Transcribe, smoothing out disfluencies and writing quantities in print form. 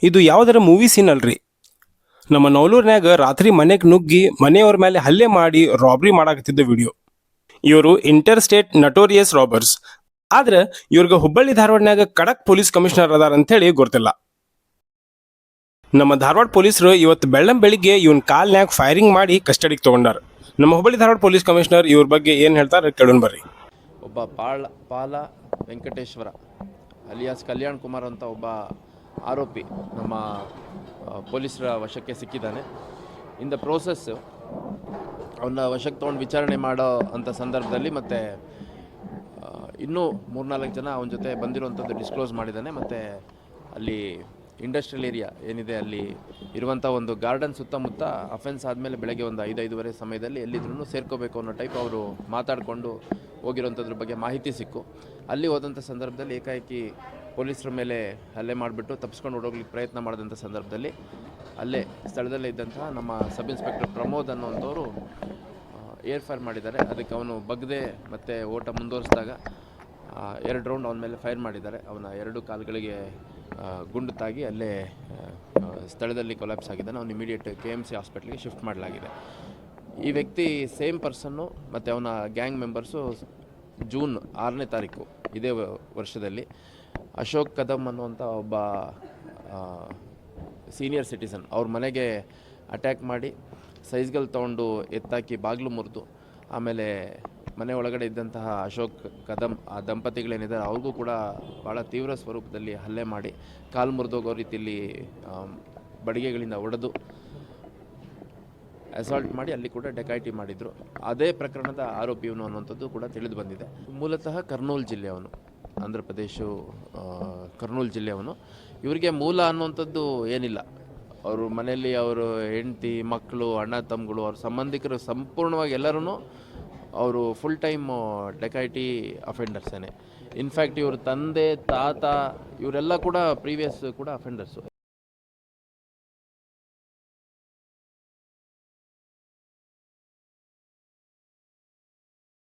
ಇದು ಯಾವುದರ movie scene ಅಲ್ರಿ. ನಮ್ಮ ನವಲೂರಿನಾಗ ರಾತ್ರಿ ಮನೆಗೆ ನುಗ್ಗಿ ಮನೆಯವ್ರ ಮೇಲೆ ಹಲ್ಲೆ ಮಾಡಿ ರಾಬ್ರಿ ಮಾಡಾಕತ್ತಿದ್ದ ವಿಡಿಯೋ. ಇವರು ಇಂಟರ್ ಸ್ಟೇಟ್ ನಟೋರಿಯಸ್ ರಾಬರ್ಸ್. ಆದ್ರೆ ಇವ್ರಿಗೆ ಹುಬ್ಬಳ್ಳಿ ಧಾರವಾಡನಾಗ ಖಡಕ್ ಪೊಲೀಸ್ ಕಮಿಷನರ್ ಅದಾರ ಅಂತೇಳಿ ಗೊತ್ತಿಲ್ಲ. ನಮ್ಮ ಧಾರವಾಡ ಪೊಲೀಸರು ಇವತ್ತು ಬೆಳಿಗ್ಗೆ ಇವನ್ ಕಾಲ್ನ್ಯಾಗ ಫೈರಿಂಗ್ ಮಾಡಿ ಕಸ್ಟಡಿಗೆ ತಗೊಂಡಾರ. ನಮ್ಮ ಹುಬ್ಬಳ್ಳಿ ಧಾರವಾಡ ಪೊಲೀಸ್ ಕಮಿಷನರ್ ಇವ್ರ ಬಗ್ಗೆ ಏನು ಹೇಳ್ತಾರೆ ಕೇಳೋಣ ಬರ್ರಿ. ಒಬ್ಬ ಪಾಲ ವೆಂಕಟೇಶ್ವರ ಅಲಿಯಾಸ್ ಕಲ್ಯಾಣ್ ಕುಮಾರ್ ಅಂತ ಒಬ್ಬ ಆರೋಪಿ ನಮ್ಮ ಪೊಲೀಸರ ವಶಕ್ಕೆ ಸಿಕ್ಕಿದ್ದಾನೆ. ಇನ್ ದ ಪ್ರೋಸೆಸ್ ಅವನ್ನ ವಶಕ್ಕೆ ತೊಗೊಂಡು ವಿಚಾರಣೆ ಮಾಡೋ ಅಂಥ ಸಂದರ್ಭದಲ್ಲಿ ಮತ್ತು ಇನ್ನೂ 3-4 ಜನ ಅವನ ಜೊತೆ ಬಂದಿರುವಂಥದ್ದು ಡಿಸ್ಕ್ಲೋಸ್ ಮಾಡಿದ್ದಾನೆ. ಮತ್ತು ಅಲ್ಲಿ ಇಂಡಸ್ಟ್ರಿಯಲ್ ಏರಿಯಾ ಏನಿದೆ ಅಲ್ಲಿ ಇರುವಂಥ ಒಂದು ಗಾರ್ಡನ್ ಸುತ್ತಮುತ್ತ ಅಫೆನ್ಸ್ ಆದಮೇಲೆ ಬೆಳಗ್ಗೆ ಒಂದು 5-5:30 ಸಮಯದಲ್ಲಿ ಎಲ್ಲಿದ್ರೂ ಸೇರ್ಕೋಬೇಕು ಅನ್ನೋ ಟೈಪ್ ಅವರು ಮಾತಾಡಿಕೊಂಡು ಹೋಗಿರೋಂಥದ್ರ ಬಗ್ಗೆ ಮಾಹಿತಿ ಸಿಕ್ಕು. ಅಲ್ಲಿ ಹೋದಂಥ ಸಂದರ್ಭದಲ್ಲಿ ಏಕಾಏಕಿ ಪೊಲೀಸರ ಮೇಲೆ ಹಲ್ಲೆ ಮಾಡಿಬಿಟ್ಟು ತಪ್ಪಿಸ್ಕೊಂಡು ಓಡೋಗ್ಲಿಕ್ಕೆ ಪ್ರಯತ್ನ ಮಾಡಿದಂಥ ಸಂದರ್ಭದಲ್ಲಿ ಅಲ್ಲೇ ಸ್ಥಳದಲ್ಲೇ ಇದ್ದಂತಹ ನಮ್ಮ ಸಬ್ ಇನ್ಸ್ಪೆಕ್ಟರ್ ಪ್ರಮೋದ್ ಅನ್ನೋಂಥವರು ಏರ್ ಫೈರ್ ಮಾಡಿದ್ದಾರೆ. ಅದಕ್ಕೆ ಅವನು ಬಗ್ದೆ ಮತ್ತು ಓಟ ಮುಂದುವರಿಸಿದಾಗ 2 ರೌಂಡ್ ಅವನ ಮೇಲೆ ಫೈರ್ ಮಾಡಿದ್ದಾರೆ. ಅವನ 2 ಕಾಲುಗಳಿಗೆ ಗುಂಡು ತಾಗಿ ಅಲ್ಲೇ ಸ್ಥಳದಲ್ಲಿ ಕೊಲ್ಯಾಪ್ಸ್ ಆಗಿದ್ದಾನೆ. ಅವನು ಇಮಿಡಿಯೇಟ್ KMC ಹಾಸ್ಪಿಟ್ಲಿಗೆ ಶಿಫ್ಟ್ ಮಾಡಲಾಗಿದೆ. ಈ ವ್ಯಕ್ತಿ ಸೇಮ್ ಪರ್ಸನ್ನು ಮತ್ತು ಅವನ ಗ್ಯಾಂಗ್ ಮೆಂಬರ್ಸು ಜೂನ್ 6ನೇ ತಾರೀಕು ಇದೇ ವರ್ಷದಲ್ಲಿ ಅಶೋಕ್ ಕದಮ್ ಅನ್ನುವಂಥ ಒಬ್ಬ ಸೀನಿಯರ್ ಸಿಟಿಸನ್ ಅವ್ರ ಮನೆಗೆ ಅಟ್ಯಾಕ್ ಮಾಡಿ ಸೈಜ್ಗಳು ತೊಗೊಂಡು ಎತ್ತಾಕಿ ಬಾಗಿಲು ಮುರಿದು ಆಮೇಲೆ ಮನೆ ಒಳಗಡೆ ಇದ್ದಂತಹ ಅಶೋಕ್ ಕದಮ್ ಆ ದಂಪತಿಗಳೇನಿದ್ದಾರೆ ಅವ್ರಿಗೂ ಕೂಡ ಭಾಳ ತೀವ್ರ ಸ್ವರೂಪದಲ್ಲಿ ಹಲ್ಲೆ ಮಾಡಿ ಕಾಲು ಮುರಿದೋಗೋ ರೀತಿಯಲ್ಲಿ ಬಡಿಗೆಗಳಿಂದ ಹೊಡೆದು ಅಸಾಲ್ಟ್ ಮಾಡಿ ಅಲ್ಲಿ ಕೂಡ ಡೆಕಾಯಿಟಿ ಮಾಡಿದರು. ಅದೇ ಪ್ರಕರಣದ ಆರೋಪಿ ಇವನು ಅನ್ನುವಂಥದ್ದು ಕೂಡ ತಿಳಿದು ಬಂದಿದೆ. ಮೂಲತಃ ಕರ್ನೂಲ್ ಜಿಲ್ಲೆಯವನು, ಆಂಧ್ರ ಪ್ರದೇಶ ಕರ್ನೂಲ್ ಜಿಲ್ಲೆಯವನು. ಇವರಿಗೆ ಮೂಲ ಅನ್ನುವಂಥದ್ದು ಏನಿಲ್ಲ. ಅವರು ಮನೆಯಲ್ಲಿ ಅವರು ಹೆಂಡತಿ ಮಕ್ಕಳು ಅಣ್ಣ ತಮ್ಮಗಳು ಅವ್ರ ಸಂಬಂಧಿಕರು ಸಂಪೂರ್ಣವಾಗಿ ಎಲ್ಲರೂ ಅವರು ಫುಲ್ ಟೈಮ್ ಡೆಕಾಯಿಟಿ ಅಫೆಂಡರ್ಸೇನೆ. ಇನ್ಫ್ಯಾಕ್ಟ್ ಇವ್ರ ತಂದೆ ತಾತ ಇವರೆಲ್ಲ ಕೂಡ ಪ್ರೀವಿಯಸ್ ಕೂಡ ಅಫೆಂಡರ್ಸು.